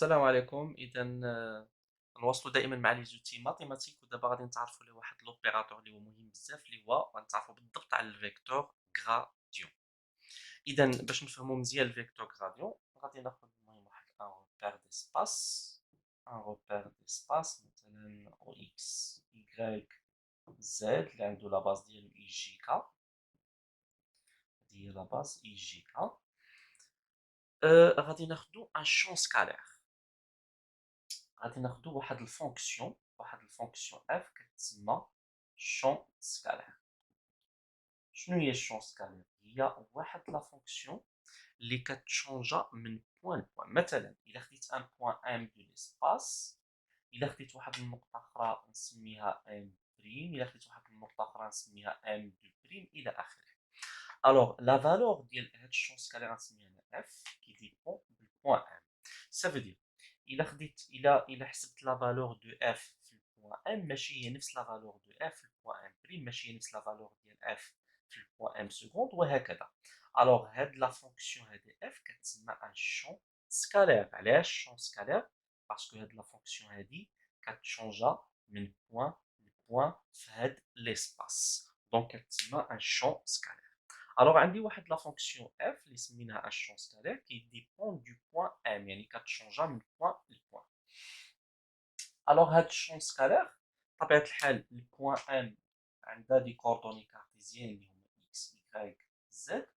السلام عليكم. اذا نواصلوا دائما مع لي زوتي ماتيماتيك، ودابا غادي نتعرفوا على واحد لوبيراتور اللي هو مهم بزاف، اللي هو غنتعرفوا بالضبط على الفيكتور غراديون. اذا باش نفهموا مزيان الفيكتور غراديون غادي ناخذ المهم واحد ان روبير ديسباس، مثلا او اكس يغريك زد اللي عنده لا باز ديالو اي جي كا. هذه هي لا باز اي جي كا. غادي ناخذ ان شون سكالير، غادي ناخدو واحد الفونكسيون اف كتسمى شون سكالير. شنو هي الشون سكالير؟ هي واحد لا فونكسيون اللي كتشونجا من بوان لبوان. مثلا الا خديت ان بوان ام دو ليسباس، الا خديت واحد النقطه اخرى نسميها ام بريم، الا خديت واحد النقطه اخرى نسميها ام دو بريم الى اخره. الوغ لا فالور ديال هاد الشون سكالير نسميها اف كي ديبون بالبوان ام. سافو دير الا خديت الا حسبت لا فالور دو اف في البوان ام ماشي هي نفس لا فالور دو اف في البوان ام بريم، ماشي هي نفس لا فالور ديال اف في البوان ام سكوند، وهكذا. الوغ هاد لا فونكسيون هادي اف كتسمى ان شون سكالير. علاش شون سكالير؟ باسكو هاد لا فونكسيون هادي كتشونجا من بوان لبوان في هاد ليسباس، دونك كتسمى ان شون سكالير. الوغ عندي واحد لا فونكسيون اف اللي سميناها ان شون سكالير كي ديبون دو بوان ام، يعني كتشونجا من بوان لبوان. الوغ هاد الشون سكالير بطبيعة الحال البوان ام عندها دي كوردوني كارتيزيان اللي هما اكس يغريك زد،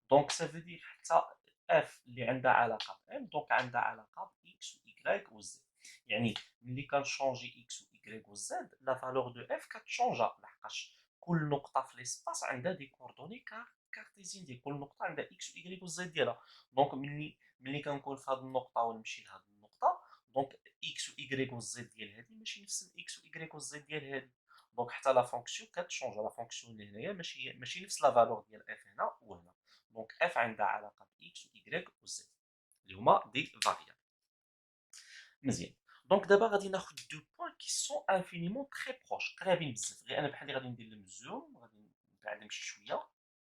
دونك سافو دير حتى اف اللي عندها علاقة ب ام دونك عندها علاقة ب اكس و يغريك و زد. يعني ملي كنشونجي اكس و يغريك و زد لا فالور دو اف كتشونجا، لحقاش كل نقطة في ليسباس عندها دي كوردوني كارتيزيان ديال كل نقطة عندها اكس و يغريك و زد ديالها. دونك ملي كنكون في هاد النقطة ونمشي لهاد النقطة، دونك اكس و ايغريك و زد ديال هادي ماشي نفس الاكس و ايغريك و زد ديال هادي، دونك حتى لا فونكسيون كتشونج. لا فونكسيون اللي هنايا ماشي نفس لا فالور ديال اف هنا وهنا، دونك اف عندها علاقه باكس و ايغريك و زد اللي هما دي فاريابل. مزيان. دونك دابا غادي ناخذ دو بوين كي سون انفينيمون تري بروش، قريبين بزاف. غير انا بحال اللي غادي ندير لهم زوم، غادي نبعد شي شويه.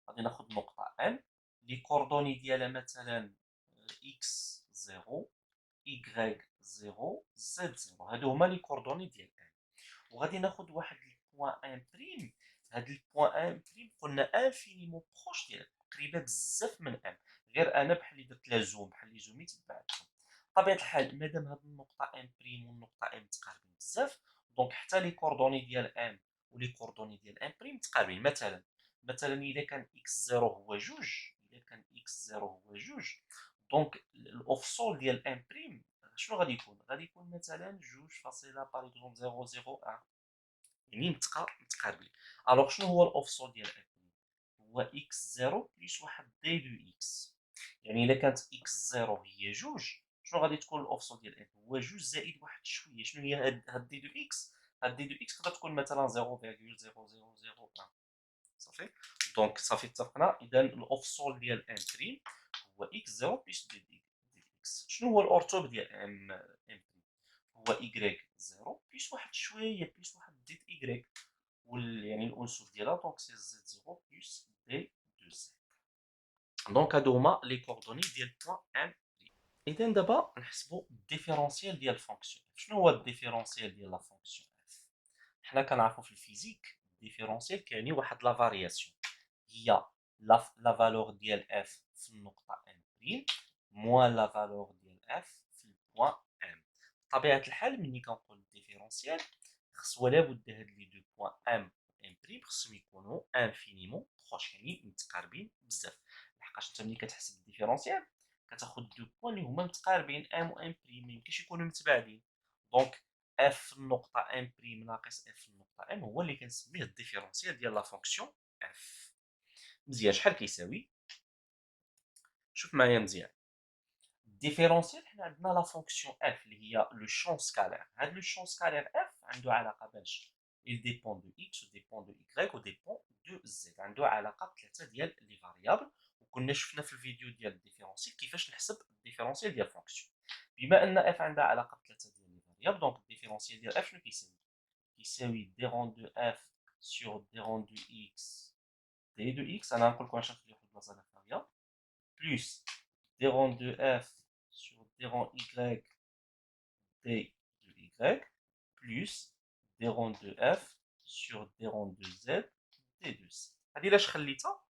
غادي ناخذ نقطه ام لي كوردوني ديالها مثلا اكس 0 y 0 z 0، هادو هما لي كوردوني ديال ام. وغادي ناخذ واحد البوان ان بريم. هاد البوان ان بريم قلنا انفينيمون بروش ديالها، قريبه بزاف من ام. غير انا بحال اللي درت لا زوم، بحال اللي زوميت بعدهم. بطبيعه الحال مادام هاد النقطه ام بريم والنقطه ام متقاربين بزاف، دونك حتى لي كوردوني ديال ام ولي كوردوني ديال ام بريم متقاربين. مثلا الا كان اكس 0 هو جوج، الا كان اكس 0 هو جوج، دونك الاوفسول ديال ام بريم شنو غادي يكون؟ غادي يكون مثلا جوج فاصلة باغ اكزومبل 001، يعني متقاربين. الوغ شنو هو الاوفسول ديال ام بريم؟ هو اكس 0 بلس واحد دي دو اكس. يعني الا كانت اكس 0 هي جوج، شنو غادي تكون الاوفسول ديال ام؟ هو جوج زائد واحد شويه. شنو هي هاد دي دو اكس؟ هاد دي دو اكس تقدر تكون مثلا 0.0001. صافي. دونك صافي اتفقنا. اذا الاوفسول ديال ام بريم هو اكس 0 بلس دي اكس. شنو هو الاورتوب ديال ام بريم؟ هو ايكغيك 0 بلس واحد شويه بلس واحد زد ايكغيك، يعني الانسوب ديالها دونك سي زد 0 بلس دي 2 زد. دونك هادو هما لي كوردوني ديال بوان ام. اذا دابا نحسبوا الديفيرونسيال ديال الفونكسيون. شنو هو الديفيرونسيال ديال لا فونكسيون اف؟ حنا كنعرفوا في الفيزيك الديفيرونسيال كيعني واحد لا فارياسيون، هي لا فالور ديال اف في النقطه ام بريم موان لا فالور ديال اف في البوان ام. بطبيعه الحال ملي كنقول ديفيرونسيال خص ولا بد هاد لي دو بوان ام و ام بريم خصهم يكونوا انفينيمون بروش، يعني متقاربين بزاف. لحقاش انت ملي كتحسب الديفيرونسيال كتاخد دو بوان اللي هما متقاربين ام و ام بريم، ميمكنش يكونوا متباعدين. دونك اف في النقطه ام بريم ناقص اف في النقطه ام هو اللي كنسميه الديفيرونسيال ديال لا فونكسيون اف. مزيان. شحال كيساوي؟ شوف معايا مزيان. الديفيرونسيال حنا عندنا لا فونكسيون اف اللي هي لو شون سكالير. هاد لو شون سكالير اف عنده علاقه باش il dépend de x و dépend de y و dépend de z. عنده علاقه بثلاثه ديال لي فاريابل، وكنا شفنا في الفيديو ديال الديفيرونسيال كيفاش نحسب الديفيرونسيال ديال فونكسيون. بما ان اف عندها علاقه بثلاثه ديال لي فاريابل، دونك الديفيرونسيال ديال اف شنو كيساوي؟ كيساوي دي رون دو اف سور دي رون دو اكس دي دو اكس. انا نقول لكم عشان نخلي واحد البلاصه هنا فاضيه، بلس دي رون دو اف sur des rangs y d de y plus d rond de f sur d rond de z d de c. هذه علاش خليتها؟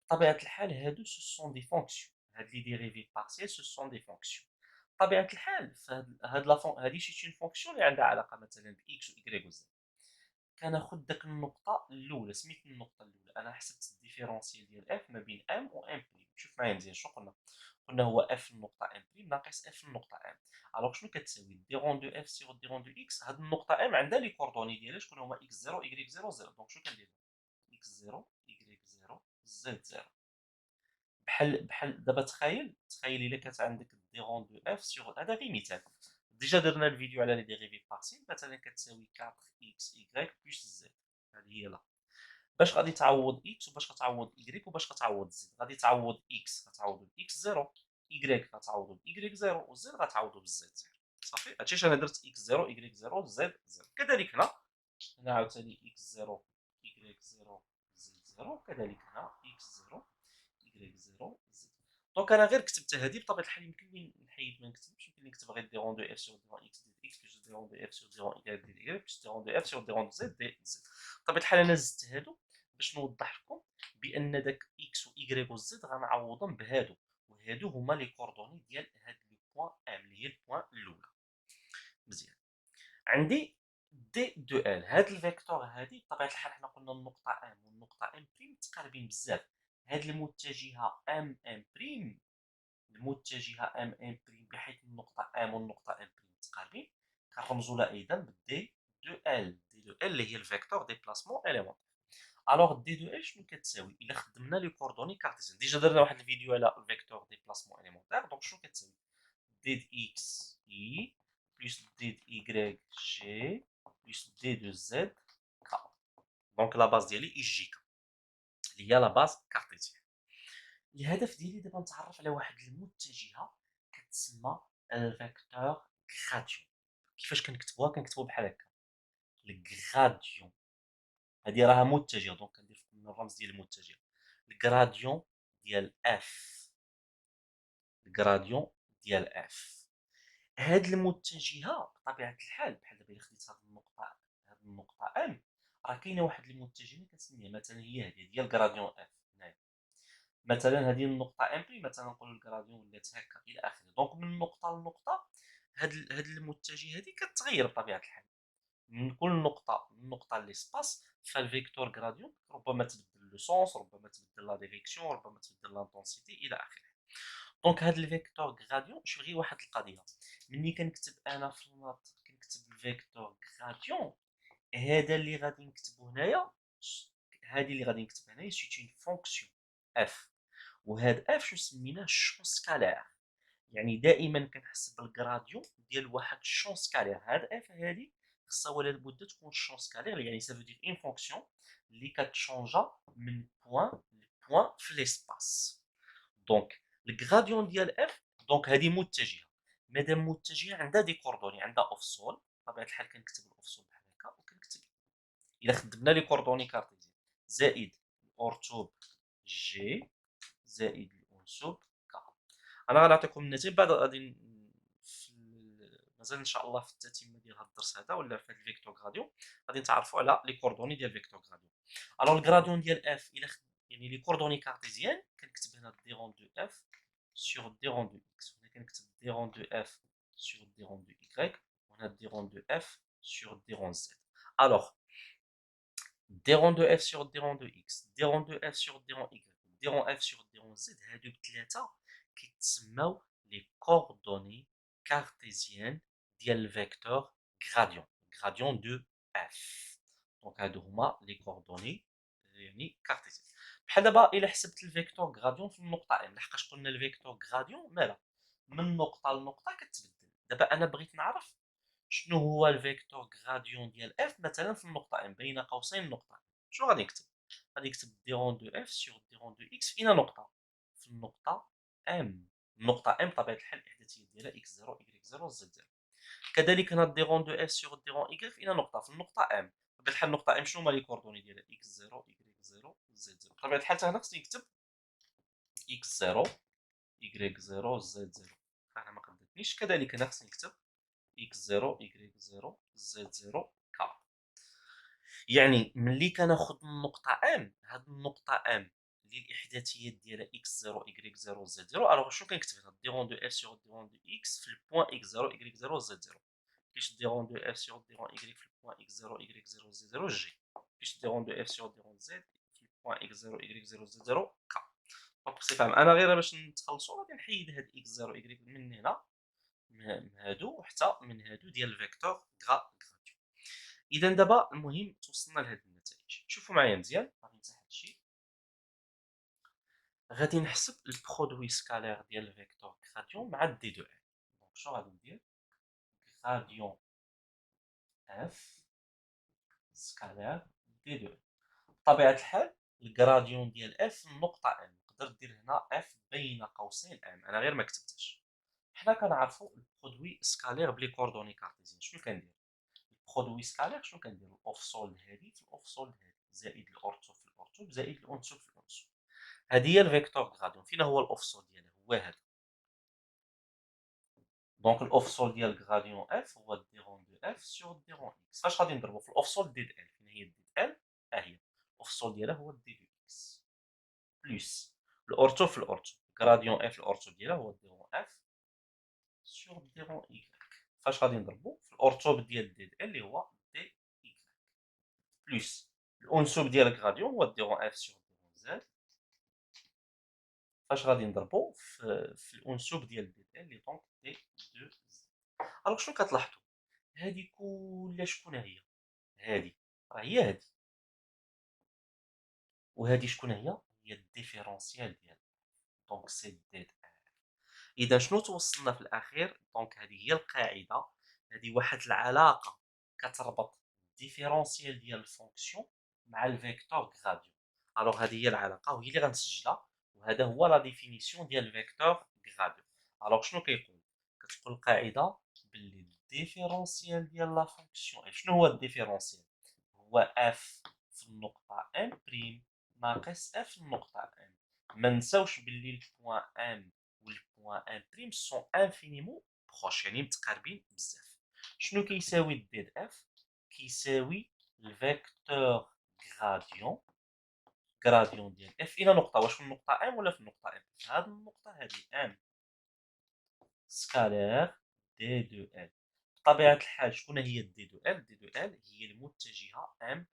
بطبيعة الحال هادو سو سون دي فونكسيون، هاد لي ديريفي بارسيال سو سون دي فونكسيون. بطبيعة الحال هادي شي اون فونكسيون اللي عندها علاقة مثلا بإكس و إكغيك و زد. كناخد داك النقطة الأولى، سميت النقطة الأولى، أنا حسبت الديفيرونسيال ديال اف ما بين ام و ام بريم. شوف معايا مزيان شنو قلنا؟ قلنا هو اف النقطة ام بريم ناقص اف النقطة ام. الوغ شنو كتساوي؟ دي رون دو اف سيغ دي رون دو اكس. هاد النقطة ام عندها لي كوردوني ديالها شكون هما اكس 0 إكغيك 0 0. دونك شنو كندير؟ اكس 0 إكغيك 0 زد 0. بحال دابا تخيل الا كانت عندك دي رون دو اف سيغ، هذا غير مثال، ديجا درنا الفيديو على لي ديريفي بارسيل، مثلا كتساوي 4 اكس إكغيك بلس زد. هذه هي لا. باش غادي تعوض اكس وباش غتعوض ايكغيك وباش غتعوض زد؟ غادي تعوض اكس غتعوضو باكس 0، ايكغيك غتعوضو بايكغيك 0، وزد غتعوضو بالزد 0. صافي، هادشي انا درت اكس 0 ايكغيك 0 زد 0. كذلك هنا عاوتاني اكس 0 ايكغيك 0 زد 0، كذلك هنا اكس 0 ايكغيك 0 زد. دونك انا غير كتبت هذه. بطبيعه الحال يمكن لي نحيد ما نكتبش، يمكن لي نكتب غير دي رون دو اف سور دي رون اكس دي اكس بلس دي رون دو اف سور دي رون ايكغيك دي ايكغيك بلس دي رون دو اف سور دي رون دو زد دي زد. بطبيعه الحال انا زدت هادو باش نوضح لكم بان داك اكس و ايكغيك و زد غنعوضهم بهادو، وهادو هما لي كوردوني ديال هاد لو بوين ام اللي هي البوين الاولى. مزيان. عندي دي دو ال، هاد الفيكتور هادي بطبيعه الحال حنا قلنا النقطه ام والنقطه ام بريم متقاربين بزاف. هاد المتجهه ام ام بريم، المتجهه ام ام بريم، بحيث النقطه ام والنقطه ام بريم متقاربين، كنرمزوا لها ايضا بالدي دو ال. دي دو ال اللي هي الفيكتور ديبلاسمون اليمونتير. الوغ دي دو ال شنو كتساوي؟ الا خدمنا لي كوردوني كارتيزيان، ديجا درنا واحد الفيديو على الفيكتور ديبلاسمون اليمونتير. دونك شنو كتساوي؟ دي د اكس اي بلس دي د ايكغيك جي بلس دي دو زد كا. دونك لا باز ديالي اي جي كا اللي هي لا باز كارتيزيان. الهدف ديالي دابا نتعرف على واحد المتجهه كتسمى الفيكتور غراديون. كيفاش كنكتبوها؟ كنكتبو بحال هكا الغراديون. هذه راها متجهه، دونك كندير من الرمز ديال المتجهه الغراديون ديال اف. الغراديون ديال اف. هاد المتجهه بطبيعه الحال بحال دابا الا خديت هاد النقطه ام، راه كاينه واحد المتجهه كنسميها مثلا هي هذه ديال الغراديون اف. هنايا مثلا هذه النقطه ام بي، مثلا نقولوا الغراديون ولات هكا الى اخره. دونك من نقطه لنقطه هاد المتجهه هذه كتغير بطبيعه الحال. من كل نقطه من نقطه ليسباس، فالفيكتور غراديون ربما تبدل لو سونس، ربما تبدل لا ديريكسيون، ربما تبدل لانتونسيتي الى اخره. دونك هاد الفيكتور غراديون شوف غير واحد القضيه، ملي كنكتب انا في الماط كنكتب الفيكتور غراديون، هذا اللي غادي نكتبو هنايا، هادي اللي غادي نكتب هنايا سيت اون فونكسيون اف. وهاد اف شو سميناه؟ شون سكالير. يعني دائما كنحسب الغراديون ديال واحد شون سكالير. هاد اف هادي خصها ولا بد تكون شون سكالير، يعني سا فو دير اون فونكسيون اللي كتشونجا من بوين لبوين في ليسباس. دونك الغراديون ديال اف، دونك هذه متجهه، مادام متجهه عندها دي كوردوني، عندها اوف سول. بطبيعه الحال كنكتب الاوف سول بحال هكا، وكنكتب الا خدمنا لي كوردوني كارتيزيان زائد الاورتوب جي زائد الانسوب كا. انا غنعطيكم النتائج بعد غادي مازال ان شاء الله في التتمه ديال هذا الدرس هذا ولا في هذا الفيكتور غراديون غادي نتعرفوا على لي كوردوني ديال فيكتور غراديون. الوغ الغراديون ديال اف الى يعني لي كوردوني كارتيزيان كنكتب هنا دي رون دو اف sur دي رون دو اكس، هنا كنكتب دي رون دو اف sur دي رون دو ايكغيك، وهنا دي رون دو اف sur دي رون زد. الوغ دي رون دو اف sur دي رون دو اكس، دي رون دو اف sur دي رون ايكغيك، دي رون اف sur دي رون زد، هادو بثلاثه كيتسماو لي كوردوني كارتيزيان ديال الفيكتور غراديون، غراديون دو اف. دونك هادو هما لي كوردوني يعني كارتيزيان. بحال دابا الا حسبت الفيكتور غراديون في النقطه ام، لحقاش قلنا الفيكتور غراديون مالا من نقطه لنقطه كتبدل. دابا انا بغيت نعرف شنو هو الفيكتور غراديون ديال اف مثلا في النقطه ام، بين قوسين النقطه ام. شنو غادي نكتب؟ غادي نكتب دي رون دو اف سور دي رون دو اكس في اين نقطه؟ في النقطه ام. النقطه ام بطبيعه الحال الاحداثيه ديالها اكس 0 ايكغيك 0 زد 0. كذلك هنا دي رون دو اف سور دي رون ايكغيك في اين نقطه؟ في النقطه ام. بطبيعه الحال النقطه ام شنو هما لي كوردوني ديالها؟ اكس 0 ايكغيك 0 زد 0. بطبيعه الحال هنا خصني نكتب اكس 0 ايكغيك 0 زد 0. انا ما قدرتنيش. كذلك هنا خصني نكتب x0 y0 z0 k. يعني ملي كناخد النقطة ام، هاد النقطة ام اللي الإحداثيات ديالها x0 y0 z0، الوغ شنو كنكتب هنا؟ ديرون دو اف سيغ ديرون دو x في البوان x0 y0 z0. كيفاش ديرون دو اف سيغ ديرون y في البوان x0 y0 z0 جي. كيفاش ديرون دو اف سيغ ديرون z في البوان x0 y0 z0 k. دونك بصفة عامة أنا غير باش نتخلصو غادي نحيد هاد x0 y من هنا، من هادو حتى من هادو ديال الفيكتور غراديون. اذا دابا المهم توصلنا لهاد النتائج. شوفوا معايا مزيان، غادي نمسح هادشي. غادي نحسب البرودوي سكالير ديال الفيكتور غراديون مع دي دو ان. دونك شنو غادي ندير؟ غراديون اف سكالير دي دو ان. بطبيعه الحال الغراديون ديال اف النقطه ام، نقدر ندير هنا اف بين قوسين ام، انا غير ما كتبتهاش. حنا كنعرفوا البرودوي سكالير بلي كوردوني كارتيزيان. شنو كندير؟ البرودوي سكالير شنو كندير؟ الاوف سولد هادي في الاوف سولد هادي زائد الاورتو في الاورتو زائد الانسو في الانسو. هذه هي الفيكتور غراديون. فينا هو الاوفسول ديالها؟ هو هذا. دونك الاوفسول ديال غراديون اف هو ديرون دو اف سور ديرون اكس. فاش غادي نضربو في الاوفسول دي ال؟ فين هي دي ال؟ ها هي الاوفسول ديالها هو دي دو اكس بلس الاورتو في الاورتو. غراديون اف الاورتو ديالها هو ديرون اف سور ديرون ايكغيك. فاش غادي نضربو في الاورتو ديال دي ال اللي هو دي ايكغيك بلس الانسوب ديال غراديون هو ديرون اف سور ديرون زد. فاش غادي نضربو في الانسوب ديال دي ال اللي دونك دي دو زد. الوغ شنو كتلاحظوا؟ هادي كلها شكون هي؟ هادي راه هي هادي، وهادي شكون هي؟ هي الديفيرونسيال ديالها. دونك سي دي ال. اذا شنو توصلنا في الاخير؟ دونك هذه هي القاعده، هذه واحد العلاقه كتربط الديفيرونسيال ديال الفونكسيون مع الفيكتور غراديون. الوغ هذه هي العلاقه وهي اللي غنسجلها، وهذا هو لا ديفينيسيون ديال الفيكتور غراديون. الوغ شنو كيقول؟ كتقول القاعده باللي الديفيرونسيال ديال لا فونكسيون، شنو هو الديفيرونسيال؟ هو اف في النقطه ام بريم ناقص اف في النقطه ام. ما نساوش باللي البوان ام والبوان ان بريم سون انفينيمون بروش، يعني متقاربين بزاف. شنو كيساوي دي د اف؟ كيساوي الفيكتور غراديون، غراديون ديال اف الى نقطه. واش في النقطه ام ولا في النقطه ام؟ في هذه النقطه هذه ام سكالير دي دو ال. بطبيعه الحال شكون هي دي دو ال؟ دي دو ال هي المتجهه ام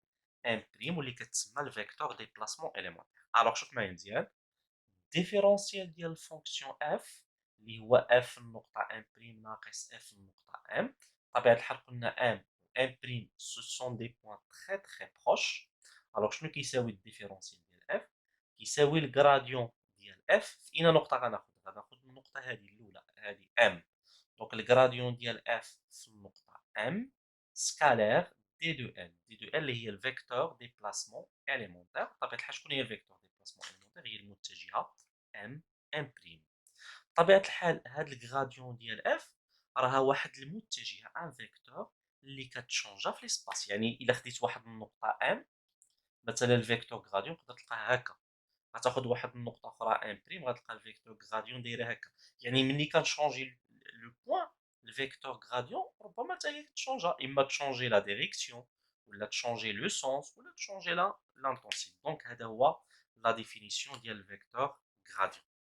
ام بريم واللي كتسمى الفيكتور ديبلاسمون اليمونتير. الوغ شوف معايا مزيان، الديفيرونسيال ديال الفونكسيون اف اللي هو اف النقطة ام بريم ناقص اف النقطة ام. بطبيعة الحال قلنا ام و ام بريم سو سون دي بوان تخي تخي بروش. الوغ شنو كيساوي الديفيرونسيال ديال اف؟ كيساوي الغراديون ديال اف في اين نقطة غناخد؟ غناخد النقطة هذه الأولى، هذه ام. دونك الغراديون ديال اف في النقطة ام سكالير دي دو ال. دي دو ال اللي هي الفيكتور ديبلاسمون اليمونتير. بطبيعة الحال شكون هي الفيكتور ديبلاسمون اليمونتير؟ هي المتجهة ام ام بريم. بطبيعة الحال هاد الغراديون ديال اف راها واحد المتجهة ان فيكتور اللي كتشونجا في ليسباس. يعني الا خديت واحد النقطة ام مثلا الفيكتور غراديون تقدر تلقاه هكا، غتاخد واحد النقطة أخرى ام بريم غتلقى الفيكتور غراديون دايرة هكا. يعني ملي كنشونجي لو بوان الفيكتور غراديون ربما حتى هي تشونجا، اما تشونجي لا ديريكسيون ولا تشونجي لو سونس ولا تشونجي لا لانتونسيتي. دونك هذا هو لا ديفينيسيون ديال الفيكتور غراديون.